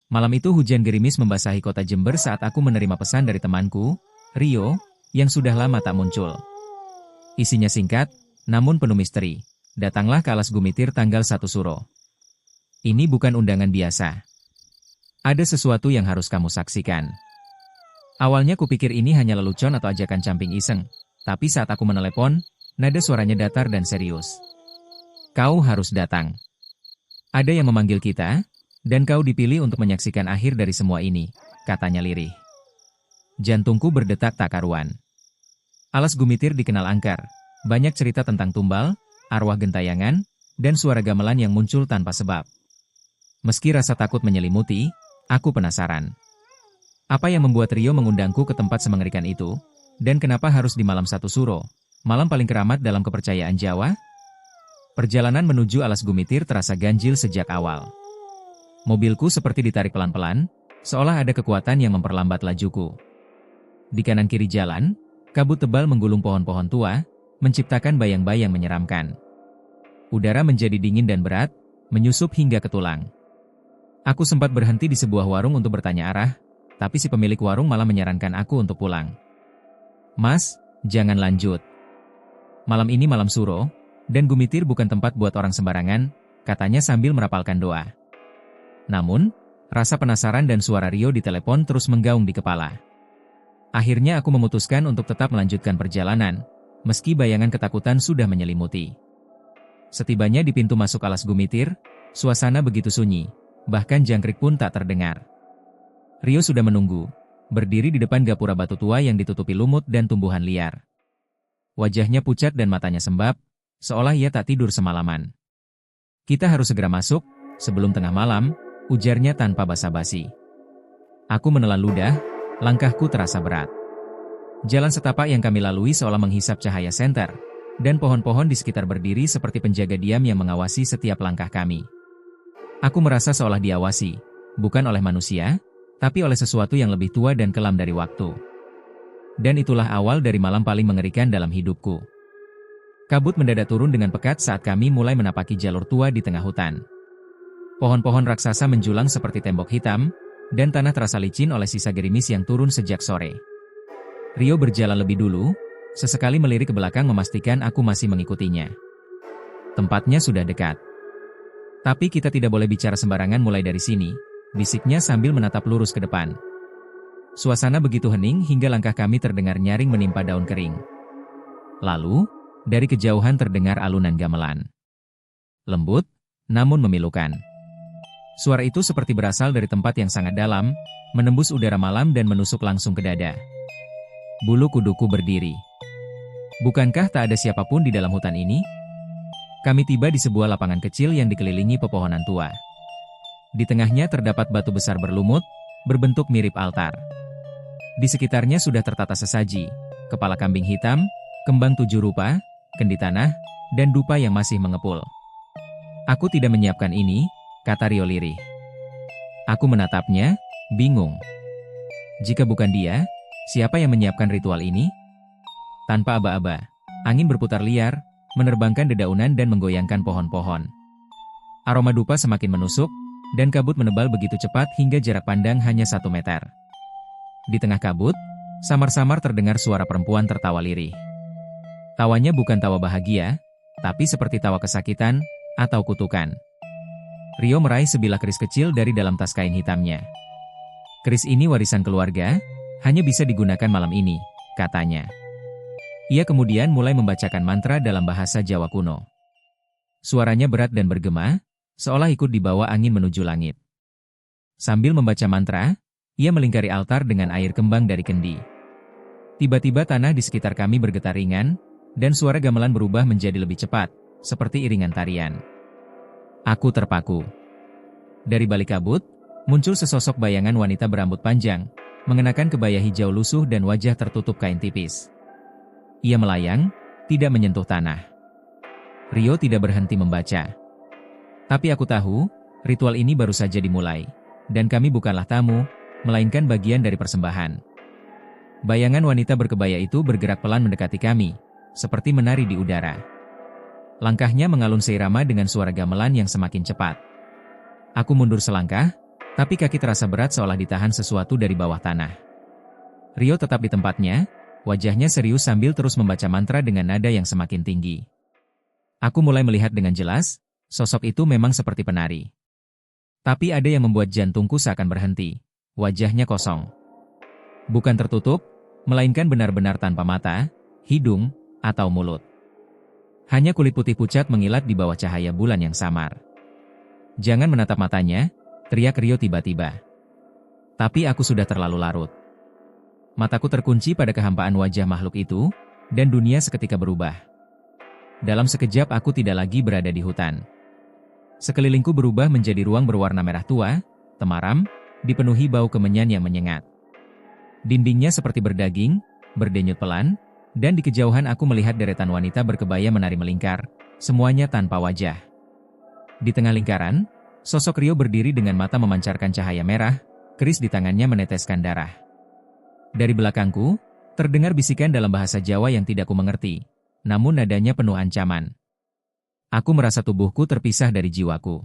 Malam itu hujan gerimis membasahi kota Jember saat aku menerima pesan dari temanku, Rio, yang sudah lama tak muncul. Isinya singkat, namun penuh misteri. Datanglah ke Alas Gumitir tanggal 1 Suro. Ini bukan undangan biasa. Ada sesuatu yang harus kamu saksikan. Awalnya kupikir ini hanya lelucon atau ajakan camping iseng, tapi saat aku menelepon, nada suaranya datar dan serius. Kau harus datang. Ada yang memanggil kita, dan kau dipilih untuk menyaksikan akhir dari semua ini, katanya lirih. Jantungku berdetak tak karuan. Alas Gumitir dikenal angker. Banyak cerita tentang tumbal, arwah gentayangan, dan suara gamelan yang muncul tanpa sebab. Meski rasa takut menyelimuti, aku penasaran. Apa yang membuat Rio mengundangku ke tempat semengerikan itu? Dan kenapa harus di malam 1 Suro, malam paling keramat dalam kepercayaan Jawa? Perjalanan menuju Alas Gumitir terasa ganjil sejak awal. Mobilku seperti ditarik pelan-pelan, seolah ada kekuatan yang memperlambat lajuku. Di kanan kiri jalan, kabut tebal menggulung pohon-pohon tua, menciptakan bayang-bayang menyeramkan. Udara menjadi dingin dan berat, menyusup hingga ke tulang. Aku sempat berhenti di sebuah warung untuk bertanya arah, tapi si pemilik warung malah menyarankan aku untuk pulang. Mas, jangan lanjut. Malam ini malam Suro, dan Gumitir bukan tempat buat orang sembarangan, katanya sambil merapalkan doa. Namun, rasa penasaran dan suara Rio di telepon terus menggaung di kepala. Akhirnya aku memutuskan untuk tetap melanjutkan perjalanan, meski bayangan ketakutan sudah menyelimuti. Setibanya di pintu masuk Alas Gumitir, suasana begitu sunyi, bahkan jangkrik pun tak terdengar. Rio sudah menunggu, berdiri di depan gapura batu tua yang ditutupi lumut dan tumbuhan liar. Wajahnya pucat dan matanya sembab, seolah ia tak tidur semalaman. Kita harus segera masuk, sebelum tengah malam, ujarnya tanpa basa-basi. Aku menelan ludah, langkahku terasa berat. Jalan setapak yang kami lalui seolah menghisap cahaya senter, dan pohon-pohon di sekitar berdiri seperti penjaga diam yang mengawasi setiap langkah kami. Aku merasa seolah diawasi, bukan oleh manusia, tapi oleh sesuatu yang lebih tua dan kelam dari waktu. Dan itulah awal dari malam paling mengerikan dalam hidupku. Kabut mendadak turun dengan pekat saat kami mulai menapaki jalur tua di tengah hutan. Pohon-pohon raksasa menjulang seperti tembok hitam, dan tanah terasa licin oleh sisa gerimis yang turun sejak sore. Rio berjalan lebih dulu, sesekali melirik ke belakang memastikan aku masih mengikutinya. Tempatnya sudah dekat. Tapi kita tidak boleh bicara sembarangan mulai dari sini, bisiknya sambil menatap lurus ke depan. Suasana begitu hening hingga langkah kami terdengar nyaring menimpa daun kering. Lalu, dari kejauhan terdengar alunan gamelan. Lembut, namun memilukan. Suara itu seperti berasal dari tempat yang sangat dalam, menembus udara malam dan menusuk langsung ke dada. Bulu kuduku berdiri. Bukankah tak ada siapapun di dalam hutan ini? Kami tiba di sebuah lapangan kecil yang dikelilingi pepohonan tua. Di tengahnya terdapat batu besar berlumut, berbentuk mirip altar. Di sekitarnya sudah tertata sesaji, kepala kambing hitam, kembang 7 rupa, kendi tanah, dan dupa yang masih mengepul. Aku tidak menyiapkan ini, kata Rio lirih. Aku menatapnya, bingung. Jika bukan dia, siapa yang menyiapkan ritual ini? Tanpa aba-aba, angin berputar liar, menerbangkan dedaunan dan menggoyangkan pohon-pohon. Aroma dupa semakin menusuk, dan kabut menebal begitu cepat hingga jarak pandang hanya 1 meter. Di tengah kabut, samar-samar terdengar suara perempuan tertawa lirih. Tawanya bukan tawa bahagia, tapi seperti tawa kesakitan, atau kutukan. Rio meraih sebilah keris kecil dari dalam tas kain hitamnya. Keris ini warisan keluarga, hanya bisa digunakan malam ini, katanya. Ia kemudian mulai membacakan mantra dalam bahasa Jawa kuno. Suaranya berat dan bergema, seolah ikut dibawa angin menuju langit. Sambil membaca mantra, ia melingkari altar dengan air kembang dari kendi. Tiba-tiba tanah di sekitar kami bergetar ringan, dan suara gamelan berubah menjadi lebih cepat, seperti iringan tarian. Aku terpaku. Dari balik kabut, muncul sesosok bayangan wanita berambut panjang, mengenakan kebaya hijau lusuh dan wajah tertutup kain tipis. Ia melayang, tidak menyentuh tanah. Rio tidak berhenti membaca. Tapi aku tahu, ritual ini baru saja dimulai, dan kami bukanlah tamu, melainkan bagian dari persembahan. Bayangan wanita berkebaya itu bergerak pelan mendekati kami, seperti menari di udara. Langkahnya mengalun seirama dengan suara gamelan yang semakin cepat. Aku mundur selangkah, Tapi kaki terasa berat seolah ditahan sesuatu dari bawah tanah. Rio tetap di tempatnya, wajahnya serius sambil terus membaca mantra dengan nada yang semakin tinggi. Aku mulai melihat dengan jelas, sosok itu memang seperti penari. Tapi ada yang membuat jantungku seakan berhenti. Wajahnya kosong. Bukan tertutup, melainkan benar-benar tanpa mata, hidung, atau mulut. Hanya kulit putih pucat mengilat di bawah cahaya bulan yang samar. "Jangan menatap matanya," teriak Rio tiba-tiba. Tapi aku sudah terlalu larut. Mataku terkunci pada kehampaan wajah makhluk itu, dan dunia seketika berubah. Dalam sekejap aku tidak lagi berada di hutan. Sekelilingku berubah menjadi ruang berwarna merah tua, temaram, dipenuhi bau kemenyan yang menyengat. Dindingnya seperti berdaging, berdenyut pelan, dan di kejauhan aku melihat deretan wanita berkebaya menari melingkar, semuanya tanpa wajah. Di tengah lingkaran, sosok Rio berdiri dengan mata memancarkan cahaya merah, keris di tangannya meneteskan darah. Dari belakangku, terdengar bisikan dalam bahasa Jawa yang tidak kumengerti, namun nadanya penuh ancaman. Aku merasa tubuhku terpisah dari jiwaku.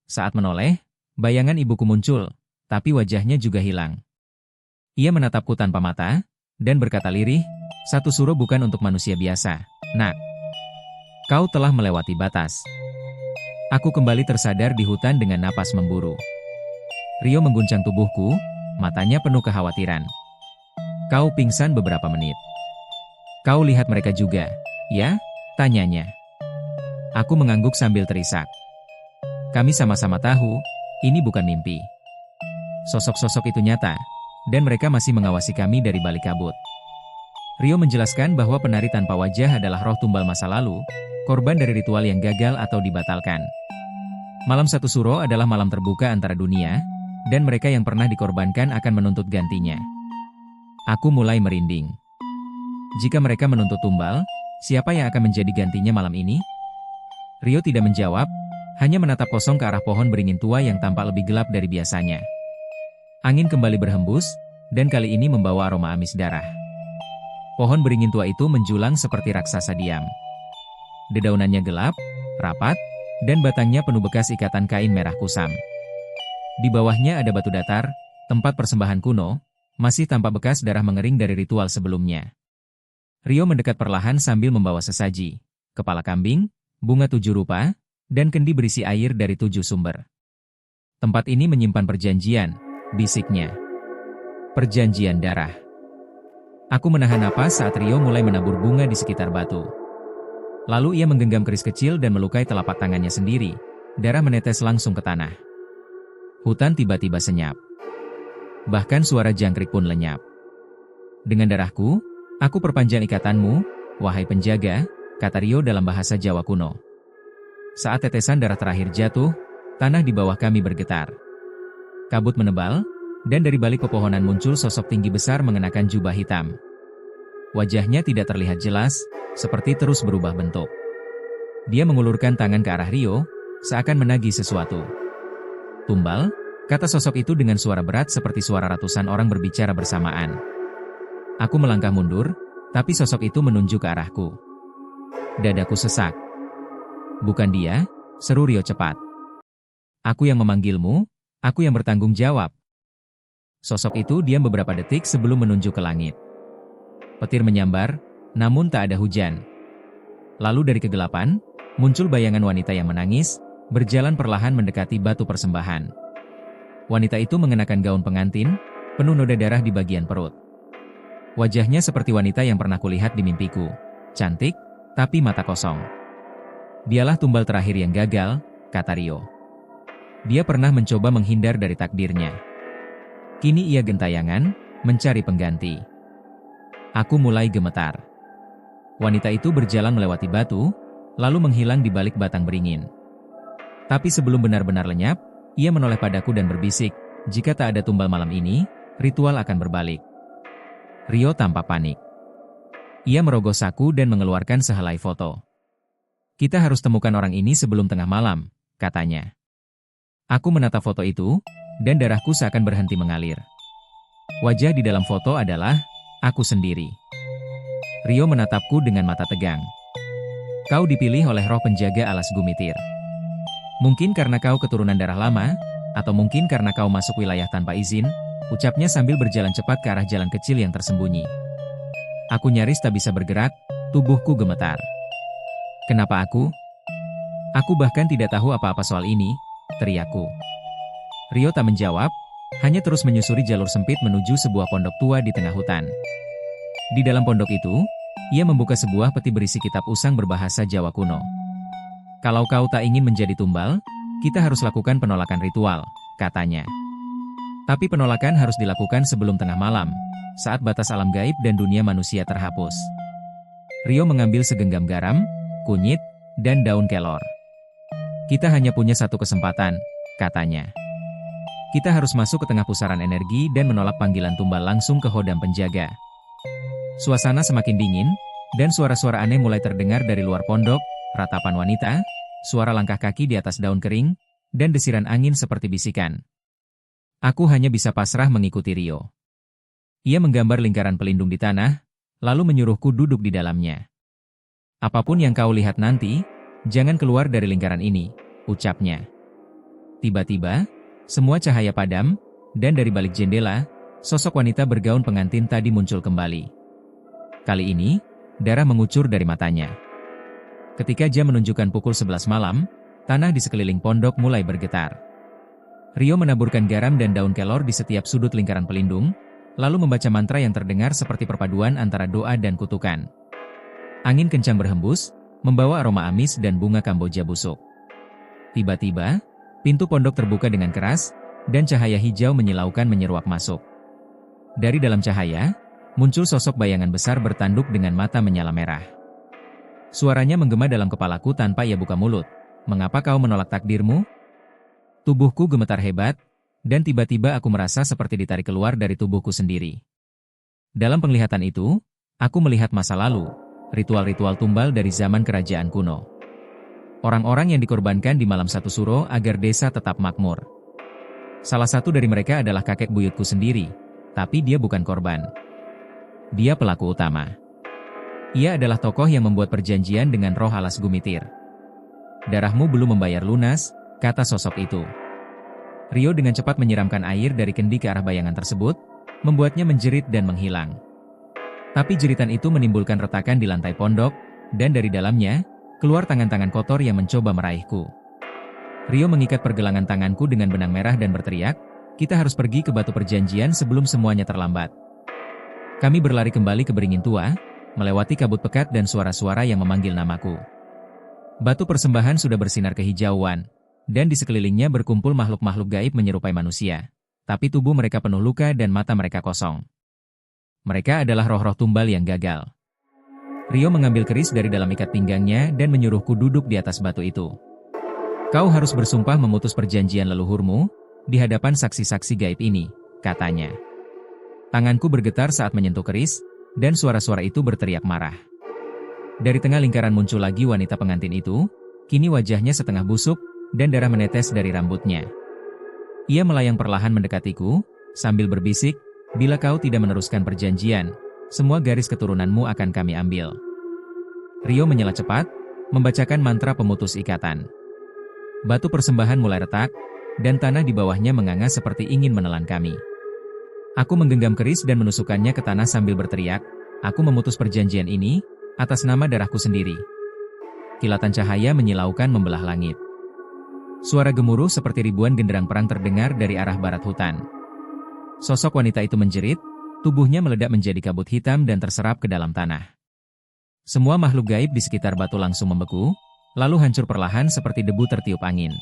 Saat menoleh, bayangan ibuku muncul, tapi wajahnya juga hilang. Ia menatapku tanpa mata, dan berkata lirih, "Satu suruh bukan untuk manusia biasa, nak. Kau telah melewati batas." Aku kembali tersadar di hutan dengan napas memburu. Rio mengguncang tubuhku, matanya penuh kekhawatiran. "Kau pingsan beberapa menit. Kau lihat mereka juga, ya?" tanyanya. Aku mengangguk sambil terisak. Kami sama-sama tahu, ini bukan mimpi. Sosok-sosok itu nyata, dan mereka masih mengawasi kami dari balik kabut. Rio menjelaskan bahwa penari tanpa wajah adalah roh tumbal masa lalu, korban dari ritual yang gagal atau dibatalkan. Malam satu suro adalah malam terbuka antara dunia, dan mereka yang pernah dikorbankan akan menuntut gantinya. Aku mulai merinding. Jika mereka menuntut tumbal, siapa yang akan menjadi gantinya malam ini? Rio tidak menjawab, hanya menatap kosong ke arah pohon beringin tua yang tampak lebih gelap dari biasanya. Angin kembali berhembus, dan kali ini membawa aroma amis darah. Pohon beringin tua itu menjulang seperti raksasa diam. Dedaunannya gelap, rapat, dan batangnya penuh bekas ikatan kain merah kusam. Di bawahnya ada batu datar, tempat persembahan kuno, masih tampak bekas darah mengering dari ritual sebelumnya. Rio mendekat perlahan sambil membawa sesaji, kepala kambing, bunga 7 rupa, dan kendi berisi air dari 7 sumber. "Tempat ini menyimpan perjanjian," bisiknya. "Perjanjian darah." Aku menahan napas saat Rio mulai menabur bunga di sekitar batu. Lalu ia menggenggam keris kecil dan melukai telapak tangannya sendiri. Darah menetes langsung ke tanah. Hutan tiba-tiba senyap. Bahkan suara jangkrik pun lenyap. "Dengan darahku, aku perpanjang ikatanmu, wahai penjaga," kata Rio dalam bahasa Jawa kuno. Saat tetesan darah terakhir jatuh, tanah di bawah kami bergetar. Kabut menebal, dan dari balik pepohonan muncul sosok tinggi besar mengenakan jubah hitam. Wajahnya tidak terlihat jelas, seperti terus berubah bentuk. Dia mengulurkan tangan ke arah Rio, seakan menagih sesuatu. "Tumbal," kata sosok itu dengan suara berat seperti suara ratusan orang berbicara bersamaan. Aku melangkah mundur, tapi sosok itu menunjuk ke arahku. Dadaku sesak. "Bukan dia," seru Rio cepat. "Aku yang memanggilmu, aku yang bertanggung jawab." Sosok itu diam beberapa detik sebelum menunjuk ke langit. Petir menyambar, namun tak ada hujan. Lalu dari kegelapan, muncul bayangan wanita yang menangis, berjalan perlahan mendekati batu persembahan. Wanita itu mengenakan gaun pengantin, penuh noda darah di bagian perut. Wajahnya seperti wanita yang pernah kulihat di mimpiku. Cantik, tapi mata kosong. "Dialah tumbal terakhir yang gagal," kata Rio. Dia pernah mencoba menghindar dari takdirnya. Kini ia gentayangan, mencari pengganti. Aku mulai gemetar. Wanita itu berjalan melewati batu, lalu menghilang di balik batang beringin. Tapi sebelum benar-benar lenyap, ia menoleh padaku dan berbisik, "Jika tak ada tumbal malam ini, ritual akan berbalik." Rio tampak panik. Ia merogoh saku dan mengeluarkan sehelai foto. "Kita harus temukan orang ini sebelum tengah malam," katanya. Aku menatap foto itu, dan darahku seakan berhenti mengalir. Wajah di dalam foto adalah aku sendiri. Rio menatapku dengan mata tegang. "Kau dipilih oleh roh penjaga alas Gumitir. Mungkin karena kau keturunan darah lama, Atau mungkin karena kau masuk wilayah tanpa izin, ucapnya sambil berjalan cepat ke arah jalan kecil yang tersembunyi. Aku nyaris tak bisa bergerak, tubuhku gemetar. Kenapa aku? Aku bahkan tidak tahu apa-apa soal ini, teriakku. Rio tak menjawab, hanya terus menyusuri jalur sempit menuju sebuah pondok tua di tengah hutan. Di dalam pondok itu, ia membuka sebuah peti berisi kitab usang berbahasa Jawa kuno. Kalau kau tak ingin menjadi tumbal, kita harus lakukan penolakan ritual, katanya. Tapi penolakan harus dilakukan sebelum tengah malam, saat batas alam gaib dan dunia manusia terhapus. Rio mengambil segenggam garam, kunyit, dan daun kelor. Kita hanya punya satu kesempatan, katanya. Kita harus masuk ke tengah pusaran energi dan menolak panggilan tumbal langsung ke hodam penjaga. Suasana semakin dingin, dan suara-suara aneh mulai terdengar dari luar pondok, ratapan wanita, suara langkah kaki di atas daun kering, dan desiran angin seperti bisikan. Aku hanya bisa pasrah mengikuti Rio. Ia menggambar lingkaran pelindung di tanah, lalu menyuruhku duduk di dalamnya. Apapun yang kau lihat nanti, jangan keluar dari lingkaran ini, ucapnya. Tiba-tiba, semua cahaya padam, dan dari balik jendela, sosok wanita bergaun pengantin tadi muncul kembali. Kali ini, darah mengucur dari matanya. Ketika jam menunjukkan pukul 11 malam, tanah di sekeliling pondok mulai bergetar. Rio menaburkan garam dan daun kelor di setiap sudut lingkaran pelindung, lalu membaca mantra yang terdengar seperti perpaduan antara doa dan kutukan. Angin kencang berhembus, membawa aroma amis dan bunga kamboja busuk. Tiba-tiba, pintu pondok terbuka dengan keras, dan cahaya hijau menyilaukan menyeruak masuk. Dari dalam cahaya, muncul sosok bayangan besar bertanduk dengan mata menyala merah. Suaranya menggema dalam kepalaku tanpa ia buka mulut. Mengapa kau menolak takdirmu? Tubuhku gemetar hebat, dan tiba-tiba aku merasa seperti ditarik keluar dari tubuhku sendiri. Dalam penglihatan itu, aku melihat masa lalu, ritual-ritual tumbal dari zaman kerajaan kuno. Orang-orang yang dikorbankan di malam satu suro agar desa tetap makmur. Salah satu dari mereka adalah kakek buyutku sendiri, tapi dia bukan korban. Dia pelaku utama. Ia adalah tokoh yang membuat perjanjian dengan roh alas Gumitir. Darahmu belum membayar lunas, kata sosok itu. Rio dengan cepat menyiramkan air dari kendi ke arah bayangan tersebut, membuatnya menjerit dan menghilang. Tapi jeritan itu menimbulkan retakan di lantai pondok, dan dari dalamnya, keluar tangan-tangan kotor yang mencoba meraihku. Rio mengikat pergelangan tanganku dengan benang merah dan berteriak, kita harus pergi ke batu perjanjian sebelum semuanya terlambat. Kami berlari kembali ke beringin tua, melewati kabut pekat dan suara-suara yang memanggil namaku. Batu persembahan sudah bersinar kehijauan, dan di sekelilingnya berkumpul makhluk-makhluk gaib menyerupai manusia. Tapi tubuh mereka penuh luka dan mata mereka kosong. Mereka adalah roh-roh tumbal yang gagal. Rio mengambil keris dari dalam ikat pinggangnya dan menyuruhku duduk di atas batu itu. Kau harus bersumpah memutus perjanjian leluhurmu, di hadapan saksi-saksi gaib ini, katanya. Tanganku bergetar saat menyentuh keris, dan suara-suara itu berteriak marah. Dari tengah lingkaran muncul lagi wanita pengantin itu, kini wajahnya setengah busuk, dan darah menetes dari rambutnya. Ia melayang perlahan mendekatiku, sambil berbisik, bila kau tidak meneruskan perjanjian, semua garis keturunanmu akan kami ambil. Rio menyela cepat, membacakan mantra pemutus ikatan. Batu persembahan mulai retak, dan tanah di bawahnya menganga seperti ingin menelan kami. Aku menggenggam keris dan menusukkannya ke tanah sambil berteriak, aku memutus perjanjian ini, atas nama darahku sendiri. Kilatan cahaya menyilaukan membelah langit. Suara gemuruh seperti ribuan genderang perang terdengar dari arah barat hutan. Sosok wanita itu menjerit, tubuhnya meledak menjadi kabut hitam dan terserap ke dalam tanah. Semua makhluk gaib di sekitar batu langsung membeku, lalu hancur perlahan seperti debu tertiup angin.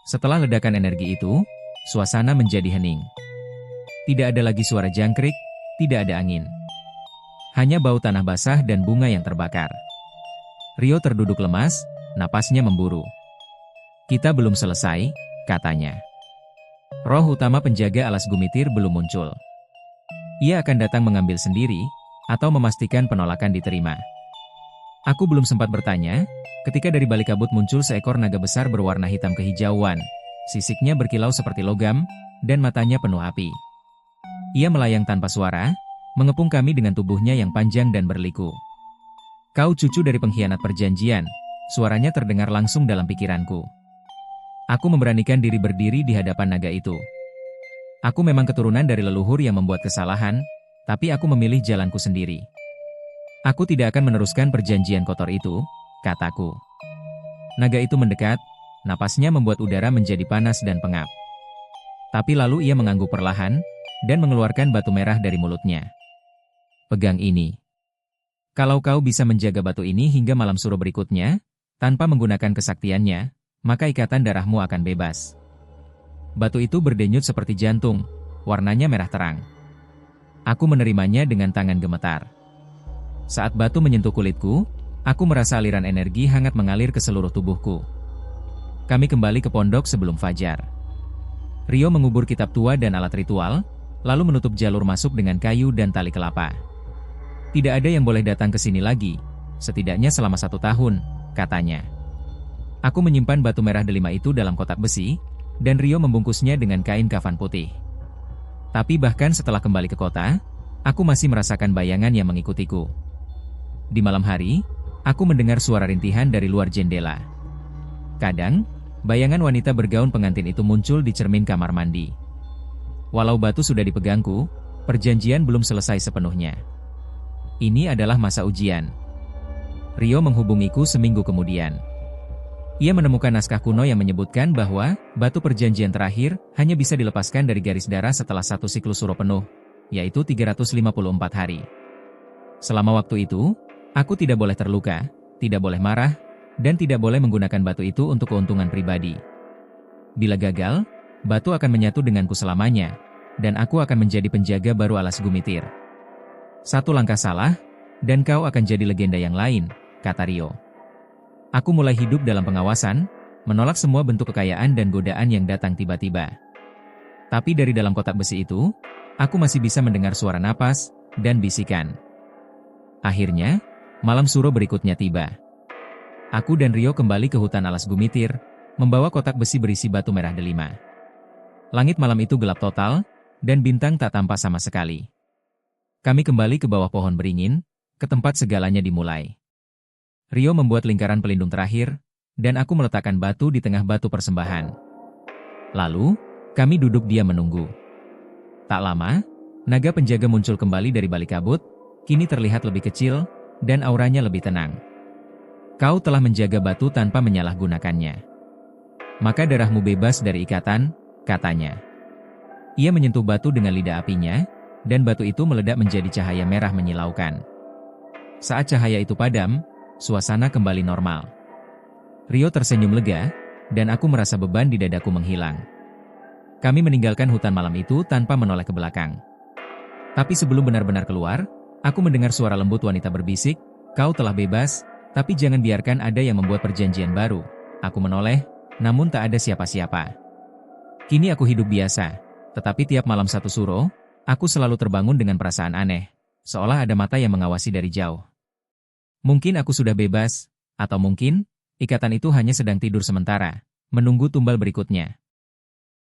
Setelah ledakan energi itu, suasana menjadi hening. Tidak ada lagi suara jangkrik, tidak ada angin. Hanya bau tanah basah dan bunga yang terbakar. Rio terduduk lemas, napasnya memburu. Kita belum selesai, katanya. Roh utama penjaga alas Gumitir belum muncul. Ia akan datang mengambil sendiri, atau memastikan penolakan diterima. Aku belum sempat bertanya, ketika dari balik kabut muncul seekor naga besar berwarna hitam kehijauan. Sisiknya berkilau seperti logam, dan matanya penuh api. Ia melayang tanpa suara, mengepung kami dengan tubuhnya yang panjang dan berliku. Kau cucu dari pengkhianat perjanjian, suaranya terdengar langsung dalam pikiranku. Aku memberanikan diri berdiri di hadapan naga itu. Aku memang keturunan dari leluhur yang membuat kesalahan, tapi aku memilih jalanku sendiri. Aku tidak akan meneruskan perjanjian kotor itu, kataku. Naga itu mendekat, napasnya membuat udara menjadi panas dan pengap. Tapi lalu ia mengangguk perlahan, dan mengeluarkan batu merah dari mulutnya. Pegang ini. Kalau kau bisa menjaga batu ini hingga malam suro berikutnya, tanpa menggunakan kesaktiannya, maka ikatan darahmu akan bebas. Batu itu berdenyut seperti jantung, warnanya merah terang. Aku menerimanya dengan tangan gemetar. Saat batu menyentuh kulitku, aku merasa aliran energi hangat mengalir ke seluruh tubuhku. Kami kembali ke pondok sebelum fajar. Rio mengubur kitab tua dan alat ritual, lalu menutup jalur masuk dengan kayu dan tali kelapa. Tidak ada yang boleh datang ke sini lagi, setidaknya selama 1 tahun, katanya. Aku menyimpan batu merah delima itu dalam kotak besi, dan Rio membungkusnya dengan kain kafan putih. Tapi bahkan setelah kembali ke kota, aku masih merasakan bayangan yang mengikutiku. Di malam hari, aku mendengar suara rintihan dari luar jendela. Kadang, bayangan wanita bergaun pengantin itu muncul di cermin kamar mandi. Walau batu sudah dipegangku, perjanjian belum selesai sepenuhnya. Ini adalah masa ujian. Rio menghubungiku seminggu kemudian. Ia menemukan naskah kuno yang menyebutkan bahwa batu perjanjian terakhir hanya bisa dilepaskan dari garis darah setelah 1 siklus suro penuh, yaitu 354 hari. Selama waktu itu, aku tidak boleh terluka, tidak boleh marah, dan tidak boleh menggunakan batu itu untuk keuntungan pribadi. Bila gagal, batu akan menyatu denganku selamanya, dan aku akan menjadi penjaga baru alas Gumitir. 1 langkah salah, dan kau akan jadi legenda yang lain, kata Rio. Aku mulai hidup dalam pengawasan, menolak semua bentuk kekayaan dan godaan yang datang tiba-tiba. Tapi dari dalam kotak besi itu, aku masih bisa mendengar suara napas dan bisikan. Akhirnya, malam suro berikutnya tiba. Aku dan Rio kembali ke hutan alas Gumitir, membawa kotak besi berisi batu merah delima. Langit malam itu gelap total, dan bintang tak tampak sama sekali. Kami kembali ke bawah pohon beringin, ke tempat segalanya dimulai. Rio membuat lingkaran pelindung terakhir, dan aku meletakkan batu di tengah batu persembahan. Lalu, kami duduk diam menunggu. Tak lama, naga penjaga muncul kembali dari balik kabut, kini terlihat lebih kecil, dan auranya lebih tenang. Kau telah menjaga batu tanpa menyalahgunakannya. Maka darahmu bebas dari ikatan, katanya. Ia menyentuh batu dengan lidah apinya, dan batu itu meledak menjadi cahaya merah menyilaukan. Saat cahaya itu padam, suasana kembali normal. Rio tersenyum lega, dan aku merasa beban di dadaku menghilang. Kami meninggalkan hutan malam itu tanpa menoleh ke belakang. Tapi sebelum benar-benar keluar, aku mendengar suara lembut wanita berbisik, kau telah bebas, tapi jangan biarkan ada yang membuat perjanjian baru. Aku menoleh, namun tak ada siapa-siapa. Kini aku hidup biasa, tetapi tiap malam 1 suro, aku selalu terbangun dengan perasaan aneh, seolah ada mata yang mengawasi dari jauh. Mungkin aku sudah bebas, atau mungkin ikatan itu hanya sedang tidur sementara, menunggu tumbal berikutnya.